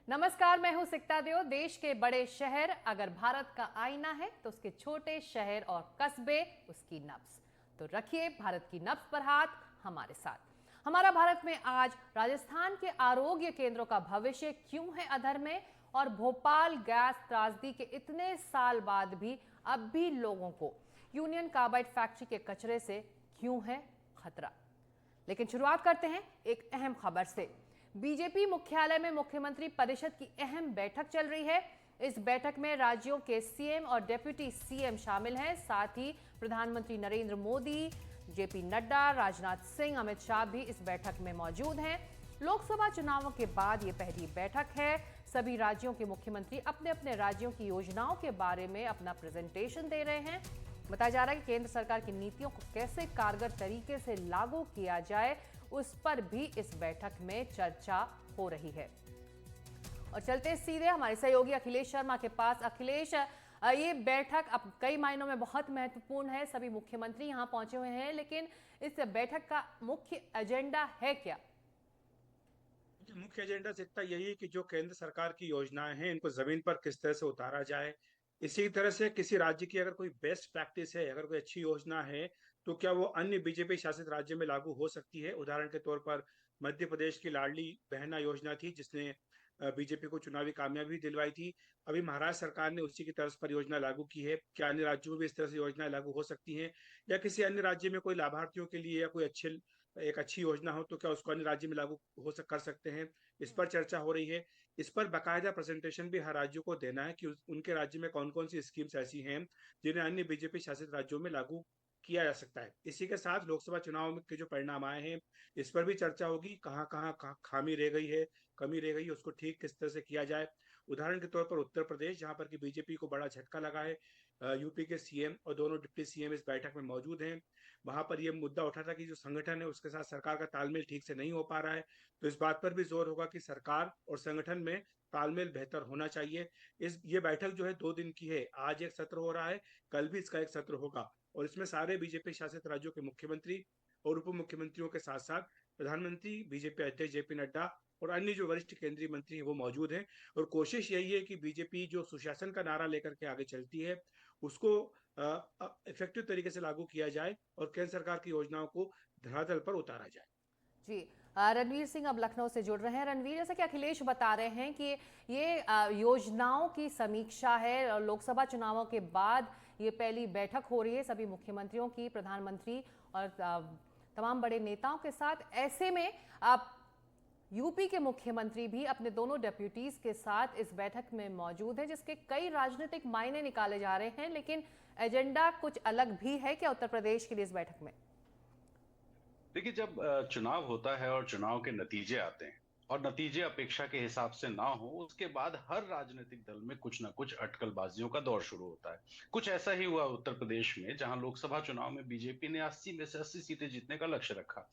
नमस्कार, मैं हूं सिकता देव। देश के बड़े शहर अगर भारत का आईना है तो उसके छोटे शहर और कस्बे उसकी नब्ज। तो रखिए भारत की नब्ज पर हाथ हमारे साथ। हमारा भारत में आज राजस्थान के आरोग्य केंद्रों का भविष्य क्यों है अधर में, और भोपाल गैस त्रासदी के इतने साल बाद भी अब भी लोगों को यूनियन कार्बाइड फैक्ट्री के कचरे से क्यों है खतरा। लेकिन शुरुआत करते हैं एक अहम खबर से। बीजेपी मुख्यालय में मुख्यमंत्री परिषद की अहम बैठक चल रही है। इस बैठक में राज्यों के सीएम और डिप्टी सीएम शामिल हैं। साथ ही प्रधानमंत्री नरेंद्र मोदी, जेपी नड्डा, राजनाथ सिंह, अमित शाह भी इस बैठक में मौजूद हैं। लोकसभा चुनावों के बाद ये पहली बैठक है। सभी राज्यों के मुख्यमंत्री अपने अपने राज्यों की योजनाओं के बारे में अपना प्रेजेंटेशन दे रहे हैं। बताया जा रहा है कि केंद्र सरकार की नीतियों को कैसे कारगर तरीके से लागू किया जाए, उस पर भी इस बैठक में चर्चा हो रही है। और चलते सीधे हमारे सहयोगी अखिलेश शर्मा के पास। अखिलेश, ये बैठक अब कई मायनों में बहुत महत्वपूर्ण है। सभी मुख्यमंत्री यहां पहुंचे हुए हैं, लेकिन इस बैठक का मुख्य एजेंडा है क्या? मुख्य एजेंडा इतना यही है कि जो केंद्र सरकार की योजनाएं हैं इनको जमीन पर किस तरह से उतारा जाए। इसी तरह से किसी राज्य की अगर कोई बेस्ट प्रैक्टिस है, अगर कोई अच्छी योजना है, तो क्या वो अन्य बीजेपी शासित राज्य में लागू हो सकती है। उदाहरण के तौर पर मध्य प्रदेश की लाडली बहना योजना थी जिसने बीजेपी को चुनावी कामयाबी दिलवाई थी। अभी महाराष्ट्र सरकार ने उसी की तर्ज पर योजना लागू की है। क्या अन्य राज्यों में भी इस तरह से योजनाएं लागू हो सकती हैं, या किसी अन्य राज्य में कोई लाभार्थियों के लिए या कोई अच्छे एक अच्छी योजना हो तो क्या उसको अन्य राज्य में लागू कर सकते हैं। इस पर चर्चा हो रही है। इस पर बाकायदा प्रेजेंटेशन भी हर राज्यों को देना है कि उनके राज्य में कौन कौन सी स्कीम्स ऐसी हैं जिन्हें अन्य बीजेपी शासित राज्यों में लागू किया जा सकता है। इसी के साथ लोकसभा चुनाव के जो परिणाम आए हैं इस पर भी चर्चा होगी। कहाँ कहाँ खामी रह गई है, कमी रह गई है, उसको ठीक किस तरह से किया जाए। उदाहरण के तौर पर उत्तर प्रदेश, जहां पर कि बीजेपी को बड़ा झटका लगा है। यूपी के सीएम और दोनों डिप्टी सीएम इस बैठक में मौजूद हैं। वहां पर यह मुद्दा उठा था कि जो संगठन है उसके साथ सरकार का तालमेल ठीक से नहीं हो पा रहा है। तो इस बात पर भी जोर होगा कि सरकार और संगठन में तालमेल बेहतर होना चाहिए। इस ये बैठक जो है 2 दिन की है। आज एक सत्र हो रहा है, कल भी इसका एक सत्र होगा, और इसमें सारे बीजेपी शासित राज्यों के मुख्यमंत्री और उप मुख्यमंत्रियों के साथ साथ प्रधानमंत्री, बीजेपी अध्यक्ष जेपी नड्डा और अन्य जो वरिष्ठ केंद्रीय मंत्री हैं वो मौजूद हैं। और कोशिश यही है कि बीजेपी जो सुशासन का नारा लेकर के आगे चलती है उसको इफेक्टिव तरीके से लागू किया जाए और केंद्र सरकार की योजनाओं को धरातल पर उतारा जाए। जी। रणवीर सिंह अब लखनऊ से जुड़ रहे हैं। रणवीर, जैसा कि अखिलेश बता रहे हैं कि ये योजनाओं की समीक्षा है और लोकसभा चुनावों के बाद ये पहली बैठक हो रही है सभी मुख्यमंत्रियों की, प्रधानमंत्री और तमाम बड़े नेताओं के साथ। ऐसे में आप यूपी के मुख्यमंत्री भी अपने दोनों डेप्यूटीज के साथ इस बैठक में मौजूद हैं, जिसके कई राजनीतिक मायने निकाले जा रहे हैं। लेकिन एजेंडा कुछ अलग भी है क्या उत्तर प्रदेश के लिए इस बैठक में? देखिए, जब चुनाव होता है और चुनाव के नतीजे आते हैं और नतीजे अपेक्षा के हिसाब से ना हो, उसके बाद हर राजनीतिक दल में कुछ ना कुछ अटकलबाजियों का दौर शुरू होता है। कुछ ऐसा ही हुआ उत्तर प्रदेश में, जहां लोकसभा चुनाव में बीजेपी ने 80 में से 80 सीटें जीतने का लक्ष्य रखा।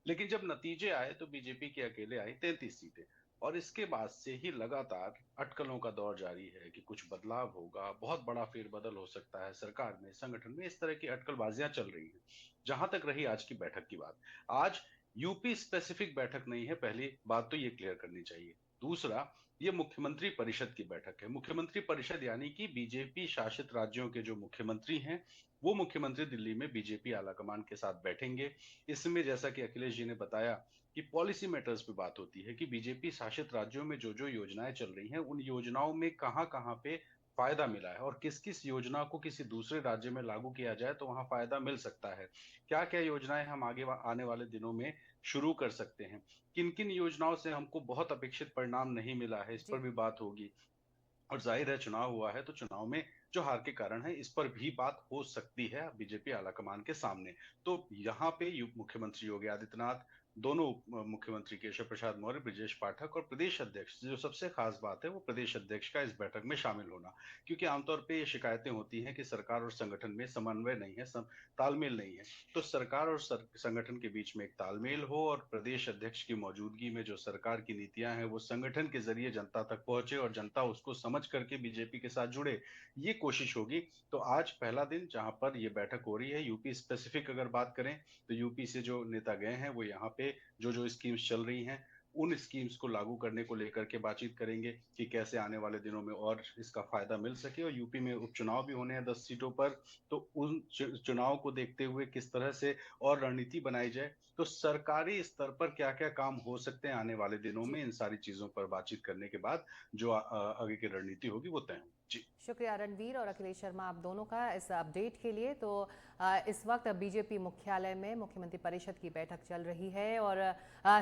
लेकिन जब नतीजे आए तो बीजेपी के अकेले आई 33 सीटें। और इसके बाद से ही लगातार अटकलों का दौर जारी है कि कुछ बदलाव होगा, बहुत बड़ा फेरबदल हो सकता है सरकार में, संगठन में। इस तरह की अटकलबाजियां चल रही हैं। जहां तक रही आज की बैठक की बात, आज यूपी स्पेसिफिक बैठक नहीं है, पहली बात तो ये क्लियर करनी चाहिए। दूसरा, ये मुख्यमंत्री परिषद की बैठक है। मुख्यमंत्री परिषद यानी कि बीजेपी शासित राज्यों के जो मुख्यमंत्री हैं, वो मुख्यमंत्री दिल्ली में बीजेपी आलाकमान के साथ बैठेंगे। इसमें जैसा कि अखिलेश जी ने बताया कि पॉलिसी मैटर्स पे बात होती है कि बीजेपी शासित राज्यों में जो जो योजनाएं चल रही हैं, उन योजनाओं में कहाँ कहाँ पे फायदा मिला है और किस किस योजना को किसी दूसरे राज्य में लागू किया जाए तो वहां फायदा मिल सकता है। क्या क्या योजनाएं हम आने वाले दिनों में शुरू कर सकते हैं, किन किन योजनाओं से हमको बहुत अपेक्षित परिणाम नहीं मिला है, इस पर जी। भी बात होगी। और जाहिर है, चुनाव हुआ है तो चुनाव में जो हार के कारण है, इस पर भी बात हो सकती है बीजेपी आलाकमान के सामने। तो यहाँ पे मुख्यमंत्री योगी आदित्यनाथ, दोनों मुख्यमंत्री केशव प्रसाद मौर्य, ब्रजेश पाठक और प्रदेश अध्यक्ष, जो सबसे खास बात है वो प्रदेश अध्यक्ष का इस बैठक में शामिल होना। क्योंकि आमतौर पे ये शिकायतें होती हैं कि सरकार और संगठन में समन्वय नहीं है, तालमेल नहीं है। तो सरकार और संगठन के बीच में एक तालमेल हो और प्रदेश अध्यक्ष की मौजूदगी में जो सरकार की नीतियां हैं वो संगठन के जरिए जनता तक पहुंचे और जनता उसको समझ करके बीजेपी के साथ जुड़े, ये कोशिश होगी। तो आज पहला दिन जहां पर ये बैठक हो रही है, यूपी स्पेसिफिक अगर बात करें तो यूपी से जो नेता गए हैं वो यहाँ पे जो जो स्कीम्स चल रही हैं उन स्कीम्स को लागू करने को लेकर के बातचीत करेंगे कि कैसे आने वाले दिनों में और इसका फायदा मिल सके। और यूपी में उपचुनाव भी होने हैं 10 सीटों पर, तो उन चुनाव को देखते हुए किस तरह से और रणनीति बनाई जाए, तो सरकारी स्तर पर क्या क्या काम हो सकते हैं आने वाले दिनों में, इन सारी चीजों पर बातचीत करने के बाद जो आगे की रणनीति होगी वो तय होगी। जी शुक्रिया रणवीर और अखिलेश शर्मा आप दोनों का इस अपडेट के लिए। तो इस वक्त बीजेपी मुख्यालय में मुख्यमंत्री परिषद की बैठक चल रही है और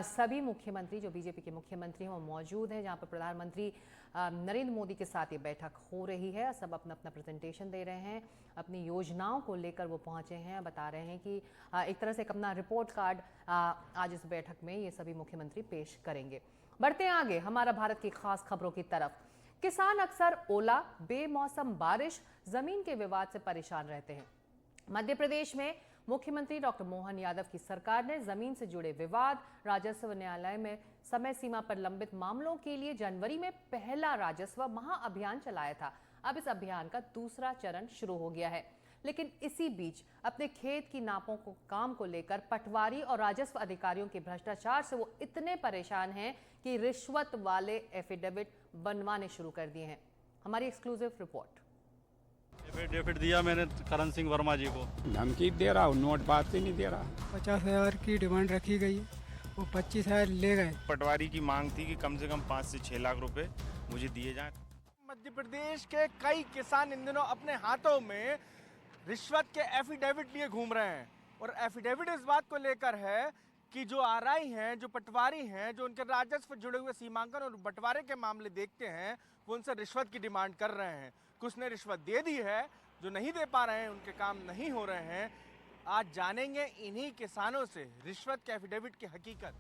सभी मुख्यमंत्री जो बीजेपी के मुख्यमंत्री हैं वो मौजूद हैं, जहां पर प्रधानमंत्री नरेंद्र मोदी के साथ ये बैठक हो रही है। सब अपना अपना प्रेजेंटेशन दे रहे हैं, अपनी योजनाओं को लेकर वो पहुंचे हैं, बता रहे हैं कि एक तरह से एक अपना रिपोर्ट कार्ड आज इस बैठक में ये सभी मुख्यमंत्री पेश करेंगे। बढ़ते हैं आगे हमारा भारत की खास खबरों की तरफ। किसान अक्सर ओला, बेमौसम बारिश, जमीन के विवाद से परेशान रहते हैं। मध्य प्रदेश में मुख्यमंत्री डॉक्टर मोहन यादव की सरकार ने जमीन से जुड़े विवाद, राजस्व न्यायालय में समय सीमा पर लंबित मामलों के लिए जनवरी में पहला राजस्व महाअभियान चलाया था। अब इस अभियान का दूसरा चरण शुरू हो गया है, लेकिन इसी बीच अपने खेत की नापों को काम को लेकर पटवारी और राजस्व अधिकारियों के भ्रष्टाचार से वो इतने परेशान हैं कि रिश्वत वाले एफिडेविट बनवाने शुरू कर दिए हैं। हमारी एक्सक्लूसिव रिपोर्ट। एफिडेविट दिया मैंने करण सिंह वर्मा जी को, धमकी दे रहा हूँ, नोट बात ही नहीं दे रहा। 50,000 की डिमांड रखी गई, वो 25,000 ले गए। पटवारी की मांग थी कि कम से कम 5 से 6 लाख रुपए मुझे दिए जाएं। मध्य प्रदेश के कई किसान इन दिनों अपने हाथों में रिश्वत के एफिडेविट लिए घूम रहे हैं, और एफिडेविट इस बात को लेकर है कि जो आरआई हैं, जो पटवारी हैं, जो उनके राजस्व जुड़े हुए सीमांकन और बंटवारे के मामले देखते हैं, वो उनसे रिश्वत की डिमांड कर रहे हैं। कुछ ने रिश्वत दे दी है, जो नहीं दे पा रहे हैं, उनके काम नहीं हो रहे हैं। आज जानेंगे इन्हीं किसानों से रिश्वत के एफिडेविट की हकीकत।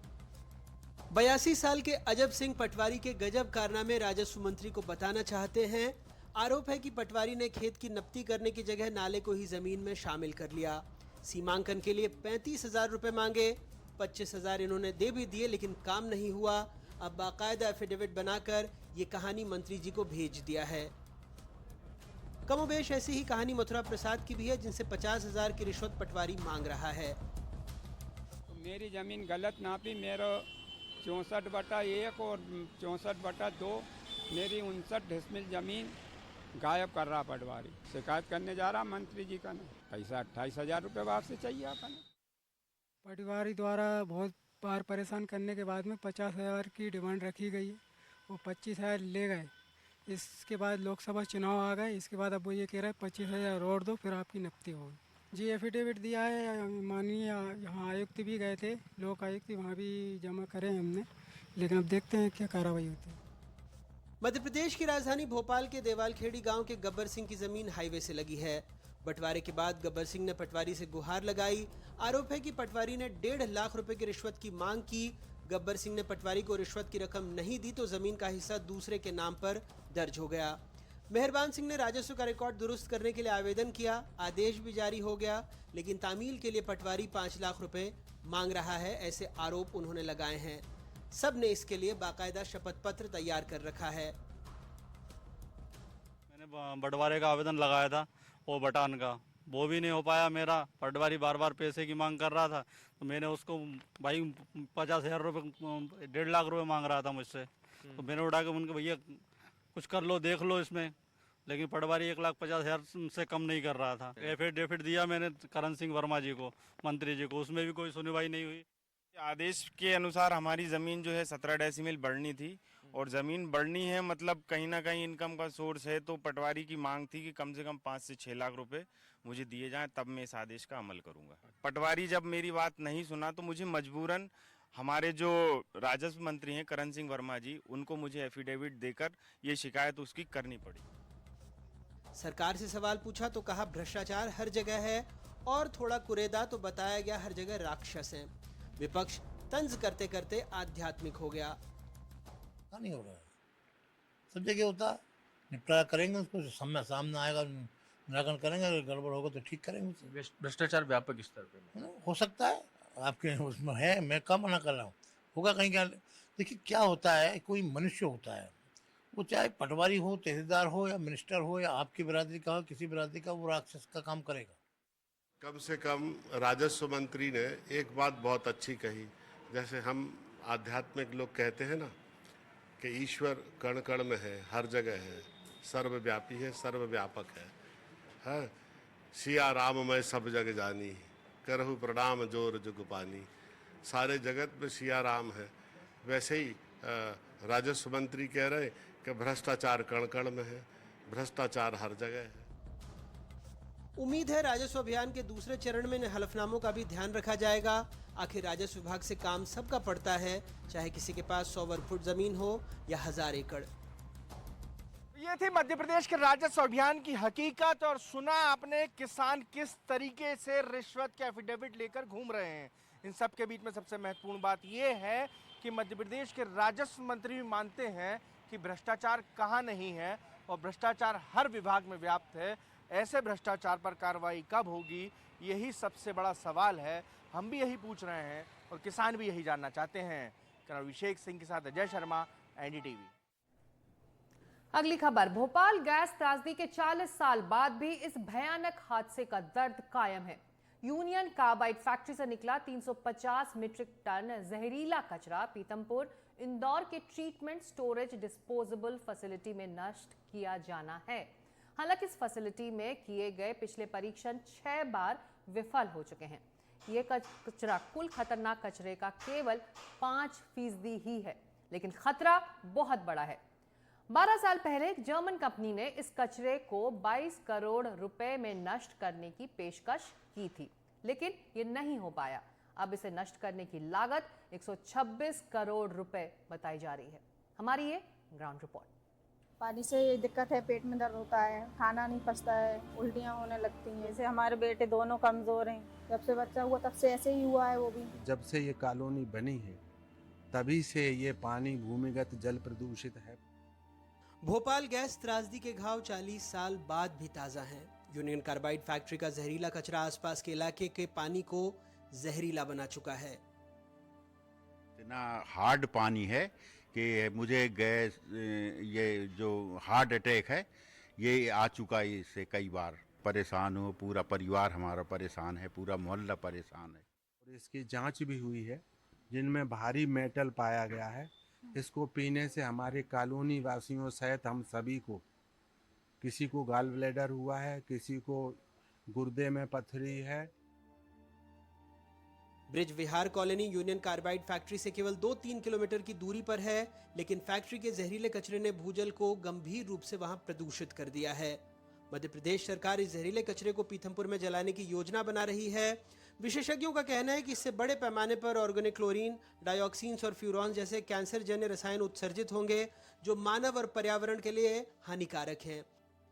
82 साल के अजब सिंह पटवारी के गजब कारनामे राजस्व मंत्री को बताना चाहते हैं। आरोप है कि पटवारी ने खेत की नपती करने की जगह नाले को ही जमीन में शामिल कर लिया। सीमांकन के लिए 35,000 रुपए मांगे, 25,000 इन्होंने दे भी दिए, लेकिन काम नहीं हुआ। अब बाकायदा एफिडेविट बनाकर ये कहानी मंत्री जी को भेज दिया है। कमोबेश ऐसी ही कहानी मथुरा प्रसाद की भी है, जिनसे 50,000 की रिश्वत पटवारी मांग रहा है। मेरी जमीन गलत नापी, मेरा 64/1 और 64/2, मेरी 59 डिसमिल जमीन गायब कर रहा पटवारी। शिकायत करने जा रहा मंत्री जी का, नहीं पैसा 28,000 रुपये वापसी चाहिए अपन। पटवारी द्वारा बहुत बार परेशान करने के बाद में 50,000 की डिमांड रखी गई, वो 25,000 ले गए। इसके बाद लोकसभा चुनाव आ गए, इसके बाद अब वो ये कह रहे हैं 25,000 और दो, फिर आपकी नपती होगी। जी एफिडेविट दिया है, माननीय यहाँ आयुक्त भी गए थे, लोक आयुक्त, वहाँ भी जमा करे हमने, लेकिन अब देखते हैं क्या कार्रवाई होती है। मध्य प्रदेश की राजधानी भोपाल के देवालखेड़ी गांव के गब्बर सिंह की जमीन हाईवे से लगी है। बंटवारे के बाद गब्बर सिंह ने पटवारी से गुहार लगाई। आरोप है कि पटवारी ने 1.5 लाख रुपए की रिश्वत की मांग की। गब्बर सिंह ने पटवारी को रिश्वत की रकम नहीं दी तो जमीन का हिस्सा दूसरे के नाम पर दर्ज हो गया। मेहरबान सिंह ने राजस्व का रिकॉर्ड दुरुस्त करने के लिए आवेदन किया, आदेश भी जारी हो गया, लेकिन तामील के लिए पटवारी 5 लाख रुपए मांग रहा है, ऐसे आरोप उन्होंने लगाए हैं। सब ने इसके लिए बाकायदा शपथ पत्र तैयार कर रखा है। मैंने बंटवारे का आवेदन लगाया था, वो बटान का, वो भी नहीं हो पाया मेरा। पटवारी बार बार पैसे की मांग कर रहा था, तो मैंने उसको भाई 50,000 रुपये, 1.5 लाख रुपए मांग रहा था मुझसे, तो मैंने उठा के उनके भैया कुछ कर लो, देख लो इसमें, लेकिन पटवारी 1,50,000 से कम नहीं कर रहा था। एफिडेविट दिया मैंने करण सिंह वर्मा जी को, मंत्री जी को, उसमें भी कोई सुनवाई नहीं हुई। आदेश के अनुसार हमारी ज़मीन जो है 17 डेसिमल बढ़नी थी, और ज़मीन बढ़नी है मतलब कहीं ना कहीं इनकम का सोर्स है, तो पटवारी की मांग थी कि कम से कम 5 से 6 लाख रुपए मुझे दिए जाएं, तब मैं इस आदेश का अमल करूंगा। पटवारी जब मेरी बात नहीं सुना तो मुझे मजबूरन हमारे जो राजस्व मंत्री हैं करण सिंह वर्मा जी, उनको मुझे एफिडेविट देकर ये शिकायत उसकी करनी पड़ी। सरकार से सवाल पूछा तो कहा भ्रष्टाचार हर जगह है, और थोड़ा कुरेदा तो बताया गया हर जगह राक्षस हैं। विपक्ष तंज करते करते आध्यात्मिक हो गया। नहीं हो रहा है, सब जगह होता, निपटारा करेंगे, उसको सामने आएगा, निराकरण करेंगे, अगर गड़बड़ होगा तो ठीक करेंगे। भ्रष्टाचार व्यापक स्तर पे हो सकता है, आपके उसमें है, मैं कम मना कर रहा हूँ, होगा कहीं क्या। देखिए क्या होता है, कोई मनुष्य होता है, वो चाहे पटवारी हो, तहसीलदार हो, या मिनिस्टर हो, या आपकी बिरादरी का हो, किसी बिरादरी का, वो राक्षस का काम करेगा। कम से कम राजस्व मंत्री ने एक बात बहुत अच्छी कही, जैसे हम आध्यात्मिक लोग कहते हैं ना कि ईश्वर कण कण में है, हर जगह है, सर्वव्यापी है, सर्वव्यापक है। हाँ, सिया राम मैं सब जग जानी, करहु प्रणाम जोर जुग पानी। सारे जगत में सिया राम है। वैसे ही राजस्व मंत्री कह रहे कि भ्रष्टाचार कण कण में है, भ्रष्टाचार हर जगह है। उम्मीद है राजस्व अभियान के दूसरे चरण में इन हलफनामों का भी ध्यान रखा जाएगा। आखिर राजस्व विभाग से काम सबका पड़ता है, चाहे किसी के पास 100 वर्ग फुट जमीन हो या 1000 एकड़। ये थी मध्य प्रदेश के राजस्व अभियान की हकीकत। और सुना आपने किसान किस तरीके से रिश्वत के एफिडेविट लेकर घूम रहे हैं। इन सब के बीच में सबसे महत्वपूर्ण बात यह है कि मध्य प्रदेश के राजस्व मंत्री भी मानते हैं कि भ्रष्टाचार कहाँ नहीं है और भ्रष्टाचार हर विभाग में व्याप्त है। ऐसे भ्रष्टाचार पर कार्रवाई कब होगी, यही सबसे बड़ा सवाल है। हम भी यही पूछ रहे हैं और किसान भी यही जानना चाहते हैं। कर्नल अभिषेक सिंह के साथ अजय शर्मा, एनडीटीवी। अगली खबर, भोपाल गैस त्रासदी के 40 साल बाद भी इस भयानक हादसे का दर्द कायम है। यूनियन कार्बाइड फैक्ट्री से निकला 350 मीट्रिक टन जहरीला कचरा पीतमपुर इंदौर के ट्रीटमेंट स्टोरेज डिस्पोजेबल फैसिलिटी में नष्ट किया जाना है। हालांकि इस फैसिलिटी में किए गए पिछले परीक्षण 6 बार विफल हो चुके हैं। ये कचरा कुल खतरनाक कचरे का केवल 5% ही है, लेकिन खतरा बहुत बड़ा है। 12 साल पहले एक जर्मन कंपनी ने इस कचरे को 22 करोड़ रुपए में नष्ट करने की पेशकश की थी, लेकिन ये नहीं हो पाया। अब इसे नष्ट करने की लागत 126 करोड़ रुपए बताई जा रही है। हमारी ये ग्राउंड रिपोर्ट। पानी से ये दिक्कत है, पेट में दर्द होता है, खाना नहीं पचता है, उल्टियाँ होने लगती हैं। जैसे हमारे बेटे दोनों कमज़ोर हैं, जब से बच्चा हुआ तब से ऐसे ही हुआ है। वो भी जब से ये कॉलोनी बनी है तभी से ये पानी भूमिगत जल प्रदूषित है। भोपाल गैस त्रासदी के घाव 40 साल बाद भी ताज़ा हैं। यूनियन कार्बाइड फैक्ट्री का जहरीला कचरा आसपास के इलाके के पानी को जहरीला बना चुका है। इतना हार्ड पानी है कि मुझे गैस, ये जो हार्ट अटैक है ये आ चुका है। इससे कई बार परेशान हो, पूरा परिवार हमारा परेशान है, पूरा मोहल्ला परेशान है। और इसकी जांच भी हुई है जिनमें भारी मेटल पाया गया है। इसको पीने से हमारे कॉलोनी वासियों सहित हम सभी को, किसी को गॉल ब्लैडर हुआ है, किसी को गुर्दे में पथरी है। ब्रिज विहार कॉलोनी यूनियन कार्बाइड फैक्ट्री से केवल 2-3 किलोमीटर की दूरी पर है, लेकिन फैक्ट्री के जहरीले कचरे ने भूजल को गंभीर रूप से वहां प्रदूषित कर दिया है। मध्य प्रदेश सरकार इस जहरीले कचरे को पीथमपुर में जलाने की योजना बना रही है। विशेषज्ञों का कहना है कि इससे बड़े पैमाने पर ऑर्गेनिक क्लोरीन, डाइऑक्सीन्स और फ्यूरॉन जैसे कैंसर जन्य रसायन उत्सर्जित होंगे, जो मानव और पर्यावरण के लिए हानिकारक हैं।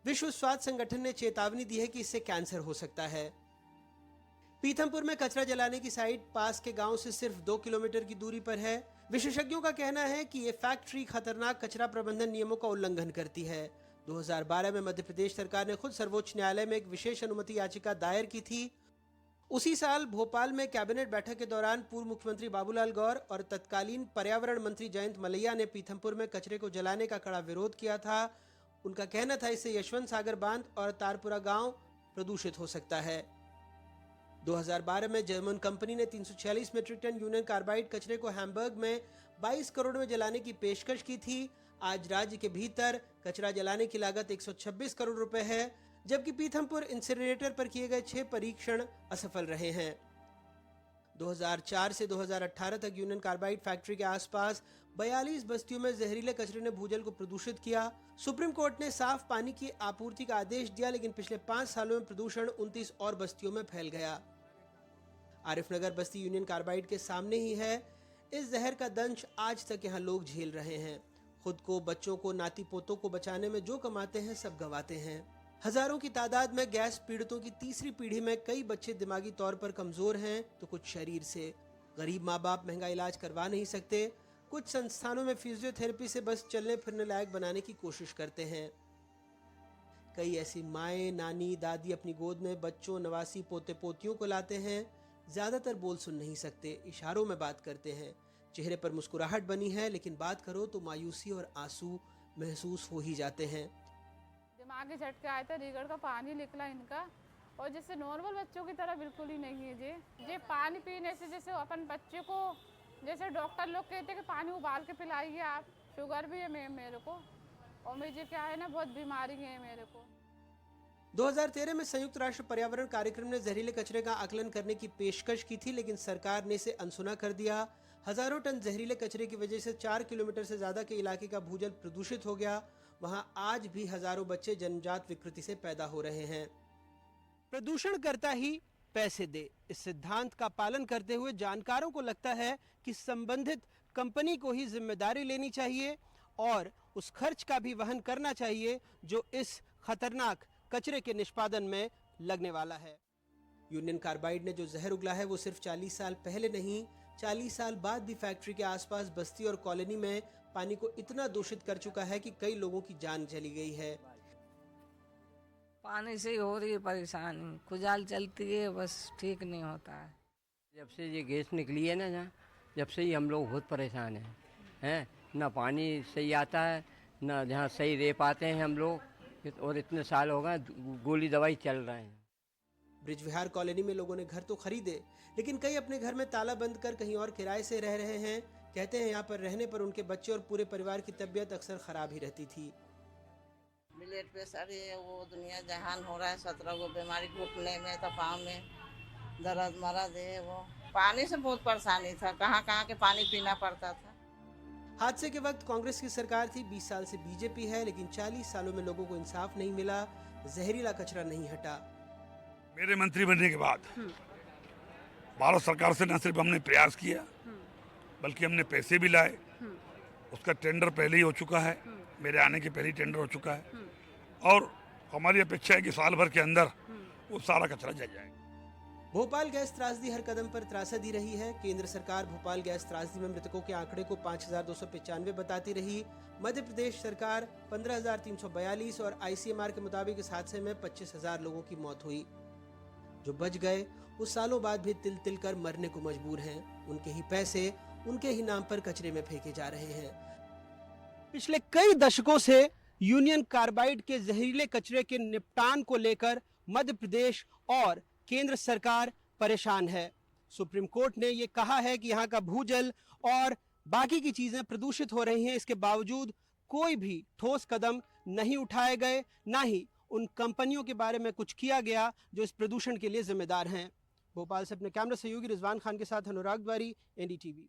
विश्व स्वास्थ्य संगठन ने चेतावनी दी है कि इससे कैंसर हो सकता है। पीथमपुर में कचरा जलाने की साइट पास के गांव से सिर्फ 2 किलोमीटर की दूरी पर है। विशेषज्ञों का कहना है कि ये फैक्ट्री खतरनाक कचरा प्रबंधन नियमों का उल्लंघन करती है। 2012 में मध्य प्रदेश सरकार ने खुद सर्वोच्च न्यायालय में एक विशेष अनुमति याचिका दायर की थी। उसी साल भोपाल में कैबिनेट बैठक के दौरान पूर्व मुख्यमंत्री बाबूलाल गौर और तत्कालीन पर्यावरण मंत्री जयंत मलैया ने पीथमपुर में कचरे को जलाने का कड़ा विरोध किया था। उनका कहना था इससे यशवंत सागर बांध और तारपुरा गांव प्रदूषित हो सकता है। 2012 में जर्मन कंपनी ने 346 मीट्रिक टन यूनियन कार्बाइड कचरे को हैम्बर्ग में 22 करोड़ में जलाने की पेशकश की थी। आज राज्य के भीतर कचरा जलाने की लागत 126 करोड़ रुपए है, जबकि पीथमपुर इंसिनरेटर पर किए गए 6 परीक्षण असफल रहे हैं। 2004 से 2018 तक यूनियन कार्बाइड फैक्ट्री के आसपास 42 बस्तियों में जहरीले कचरे ने भूजल को प्रदूषित किया। सुप्रीम कोर्ट ने साफ पानी की आपूर्ति का आदेश दिया, लेकिन पिछले 5 सालों में प्रदूषण 29 और बस्तियों में फैल गया। आरिफनगर बस्ती यूनियन कार्बाइड के सामने ही है। इस जहर का दंश आज तक यहाँ लोग झेल रहे हैं। खुद को, बच्चों को, नाती पोतों को बचाने में जो कमाते हैं सब गंवाते हैं। हजारों की तादाद में गैस पीड़ितों की तीसरी पीढ़ी में कई बच्चे दिमागी तौर पर कमजोर हैं तो कुछ शरीर से। गरीब माँ बाप महंगा इलाज करवा नहीं सकते। कुछ संस्थानों में फिजियोथेरेपी से बस चलने फिरने लायक बनाने की कोशिश करते हैं। कई ऐसी माएँ, नानी, दादी अपनी गोद में बच्चों, नवासी, पोते पोतियों को लाते हैं। ज्यादातर बोल सुन नहीं सकते, इशारों में बात करते हैं। चेहरे पर मुस्कुराहट बनी है, लेकिन बात करो तो मायूसी और आंसू महसूस हो ही जाते हैं। दिमागी झटके आए थे, रीगड़ का पानी निकला इनका, और जैसे नॉर्मल बच्चों की तरह बिल्कुल ही नहीं है। जे पानी पीने से जैसे अपन बच्चे को जैसे डॉक्टर लोग कहते हैं कि पानी उबाल के पिलाइए आप, शुगर भी है मेरे को, और मुझे क्या है ना बहुत बीमारी है मेरे को। 2013 में संयुक्त राष्ट्र पर्यावरण कार्यक्रम ने जहरीले कचरे का आकलन करने की पेशकश की थी, लेकिन सरकार ने इसे अनसुना कर दिया। हजारों टन जहरीले कचरे की वजह से 4 किलोमीटर से ज्यादा के इलाके का भूजल प्रदूषित हो गया। वहां आज भी हजारों बच्चे जन्मजात विकृति से पैदा हो रहे हैं। प्रदूषण करता ही पैसे दे, इस सिद्धांत का पालन करते हुए जानकारों को लगता है कि संबंधित कंपनी को ही जिम्मेदारी लेनी चाहिए और उस खर्च का भी वहन करना चाहिए जो इस खतरनाक कचरे के निष्पादन में लगने वाला है। यूनियन कार्बाइड ने जो जहर उगला है वो सिर्फ 40 साल पहले नहीं, 40 साल बाद भी फैक्ट्री के आसपास बस्ती और कॉलोनी में पानी को इतना दूषित कर चुका है कि कई लोगों की जान चली गई है। पानी से ही हो रही है परेशानी, खुजाल चलती है, बस ठीक नहीं होता है। जब से ये गैस निकली है ना जहाँ, जब से ही हम लोग बहुत परेशान हैं। ना पानी सही आता है, ना जहाँ सही रह पाते हैं हम लोग, और इतने साल हो गए गोली दवाई चल रहे हैं। ब्रिज विहार कॉलोनी में लोगों ने घर तो खरीदे, लेकिन कई अपने घर में ताला बंद कर कहीं और किराए से रह रहे हैं। कहते हैं यहाँ पर रहने पर उनके बच्चे और पूरे परिवार की तबीयत अक्सर खराब ही रहती थी। ब्लड प्रेशर है, वो दुनिया जहान हो रहा है, 17 को बीमारी, घुटने में, तपाव में दर्द मरद है। वो पानी से बहुत परेशानी था, कहाँ कहाँ के पानी पीना पड़ता था। हादसे के वक्त कांग्रेस की सरकार थी, 20 साल से बीजेपी है, लेकिन 40 सालों में लोगों को इंसाफ नहीं मिला, जहरीला कचरा नहीं हटा। मेरे मंत्री बनने के बाद भारत सरकार से न सिर्फ हमने प्रयास किया, बल्कि हमने पैसे भी लाए। उसका टेंडर पहले ही हो चुका है, मेरे आने के पहले ही टेंडर हो चुका है, और हमारी अपेक्षा है कि साल भर के अंदर वो सारा कचरा जल जाएगा। भोपाल गैस त्रासदी हर कदम पर त्रासदी रही है। केंद्र सरकार भोपाल गैस त्रासदी में मृतकों के आंकड़े को 5295 बताती रही। मध्य प्रदेश सरकार 15,342 और आईसीएमआर के मुताबिक इस हादसे में 25,000 लोगों की मौत हुई। जो बच गए वो सालों बाद भी तिल तिल कर मरने को मजबूर हैं। उनके ही पैसे उनके ही नाम पर कचरे में फेंके जा रहे हैं। पिछले कई दशकों से यूनियन कार्बाइड के जहरीले कचरे के निपटान को लेकर मध्य प्रदेश और केंद्र सरकार परेशान है। सुप्रीम कोर्ट ने ये कहा है कि यहाँ का भूजल और बाकी की चीजें प्रदूषित हो रही हैं। इसके बावजूद कोई भी ठोस कदम नहीं उठाए गए, ना ही उन कंपनियों के बारे में कुछ किया गया जो इस प्रदूषण के लिए जिम्मेदार हैं। भोपाल से अपने कैमरा सहयोगी रिजवान खान के साथ अनुराग द्वारी, एनडीटीवी।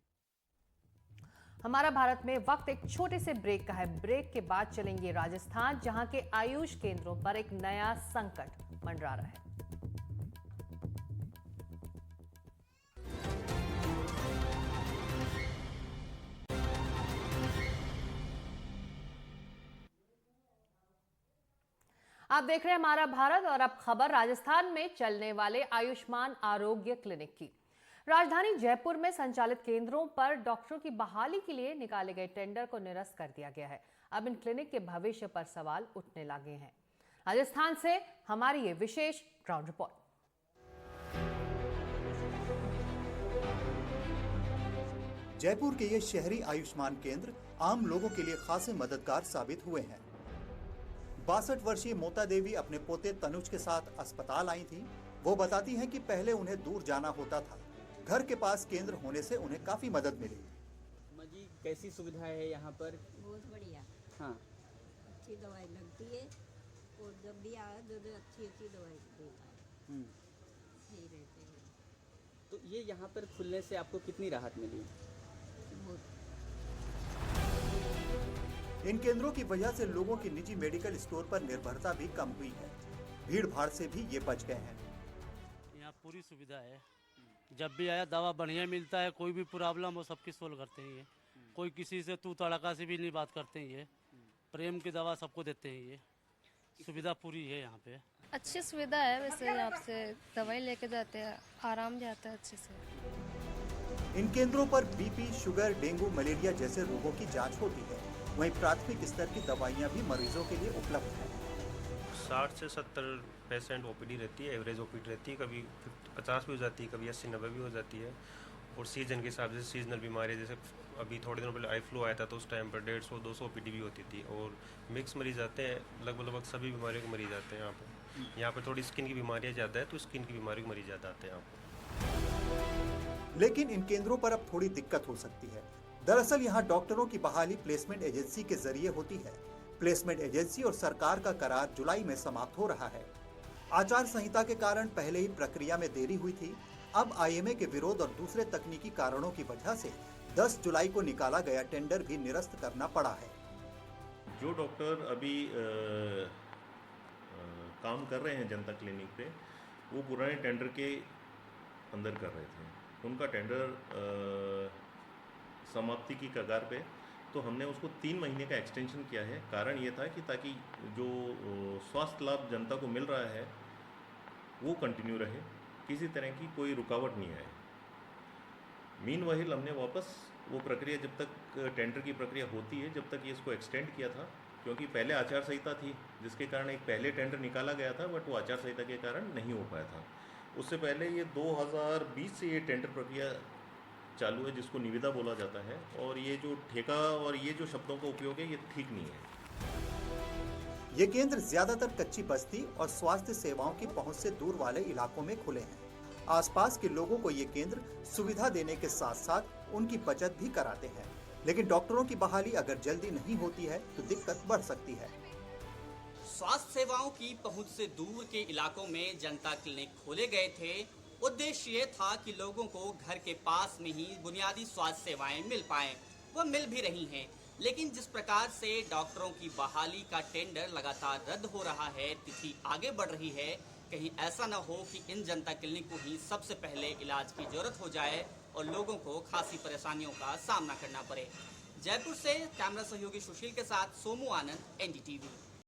हमारा भारत में वक्त एक छोटे से ब्रेक का है। ब्रेक के बाद चलेंगे राजस्थान, जहां के आयुष केंद्रों पर एक नया संकट मंडरा रहा है। आप देख रहे हैं हमारा भारत, और अब खबर राजस्थान में चलने वाले आयुष्मान आरोग्य क्लिनिक की। राजधानी जयपुर में संचालित केंद्रों पर डॉक्टरों की बहाली के लिए निकाले गए टेंडर को निरस्त कर दिया गया है। अब इन क्लिनिक के भविष्य पर सवाल उठने लगे हैं। राजस्थान से हमारी ये विशेष ग्राउंड रिपोर्ट। जयपुर के ये शहरी आयुष्मान केंद्र आम लोगों के लिए खासे मददगार साबित हुए हैं। 62 वर्षीय मोता देवी अपने पोते तनुज के साथ अस्पताल आई थी। वो बताती हैं कि पहले उन्हें दूर जाना होता था, घर के पास केंद्र होने से उन्हें काफी मदद मिली। जी कैसी सुविधा है यहाँ पर? बहुत बढ़िया। हाँ, अच्छी दवाई लगती है और जब भी आए जो अच्छी दवाई देता है, सही रहते हैं। तो ये यहाँ पर खुलने से आपको कितनी राहत मिली? बहुत। इन केंद्रों की वजह से लोगों की निजी मेडिकल स्टोर पर निर्भरता भी कम हुई है। भीड़ भाड़ से भी ये बच गए हैं। यहाँ पूरी सुविधा है, जब भी आया दवा बढ़िया मिलता है, कोई भी प्रॉब्लम हो सबकी सोल्व करते हैं ये। कोई किसी से तू तड़का से भी नहीं बात करते हैं ये, प्रेम की दवा सबको देते हैं ये। सुविधा पूरी है यहाँ पे। अच्छी सुविधा है, वैसे यहाँ से दवाई लेके जाते हैं, आराम जाता है अच्छे से। इन केंद्रों पर बीपी, शुगर, डेंगू, मलेरिया जैसे रोगों की जांच होती है। वहीं प्राथमिक स्तर की दवाइयाँ भी मरीजों के लिए उपलब्ध हैं। 60 से 70% ओपीडी रहती है, एवरेज ओपीडी रहती है। कभी 50 भी हो जाती है, कभी 80-90 भी हो जाती है। और सीजन के हिसाब से सीजनल बीमारियाँ, जैसे अभी थोड़े दिनों पहले आई फ्लू आया था तो उस टाइम पर 150-200 ओपीडी भी होती थी। और मिक्स मरीज आते हैं, लगभग सभी बीमारियों के मरीज आते हैं यहाँ पर। यहाँ पर थोड़ी स्किन की बीमारियाँ ज़्यादा है, तो स्किन की बीमारियों के मरीज ज़्यादा आते हैं यहाँ पर। लेकिन इन केंद्रों पर अब थोड़ी दिक्कत हो सकती है। दरअसल यहाँ डॉक्टरों की बहाली प्लेसमेंट एजेंसी के जरिए होती है। प्लेसमेंट एजेंसी और सरकार का करार जुलाई में समाप्त हो रहा है। आचार संहिता के कारण पहले ही प्रक्रिया में देरी हुई थी। अब आईएमए के विरोध और दूसरे तकनीकी कारणों की वजह से 10 जुलाई को निकाला गया टेंडर भी निरस्त करना पड़ा है। जो डॉक्टर अभी काम कर रहे हैं जनता क्लिनिक पे, वो पुराने टेंडर के अंदर कर रहे थे। उनका टेंडर समाप्ति की कगार पे, तो हमने उसको 3 महीने का एक्सटेंशन किया है। कारण ये था कि ताकि जो स्वास्थ्य लाभ जनता को मिल रहा है वो कंटिन्यू रहे, किसी तरह की कोई रुकावट नहीं आए। मीनवाइल हमने वापस वो प्रक्रिया, जब तक टेंडर की प्रक्रिया होती है, जब तक ये इसको एक्सटेंड किया था, क्योंकि पहले आचार संहिता थी जिसके कारण एक पहले टेंडर निकाला गया था, बट वो आचार संहिता के कारण नहीं हो पाया था। उससे पहले ये 2020 से ये टेंडर प्रक्रिया चालू है, जिसको निविदा बोला जाता है। और ये जो ठेका और ये जो शब्दों का उपयोग है, ये ठीक नहीं है। ये केंद्र ज्यादातर कच्ची बस्ती और स्वास्थ्य सेवाओं की पहुंच से दूर वाले इलाकों में खुले हैं। आसपास के लोगों को ये केंद्र सुविधा देने के साथ साथ उनकी बचत भी कराते हैं। लेकिन डॉक्टरों की बहाली अगर जल्दी नहीं होती है तो दिक्कत बढ़ सकती है। स्वास्थ्य सेवाओं की पहुंच से दूर के इलाकों में जनता क्लिनिक खोले गए थे। उद्देश्य ये था कि लोगों को घर के पास में ही बुनियादी स्वास्थ्य सेवाएं मिल पाएं। वह मिल भी रही हैं, लेकिन जिस प्रकार से डॉक्टरों की बहाली का टेंडर लगातार रद्द हो रहा है, तिथि आगे बढ़ रही है, कहीं ऐसा न हो कि इन जनता क्लिनिक को ही सबसे पहले इलाज की जरूरत हो जाए और लोगों को खासी परेशानियों का सामना करना पड़े। जयपुर से कैमरा सहयोगी सुशील के साथ सोमू आनंद, NDTV।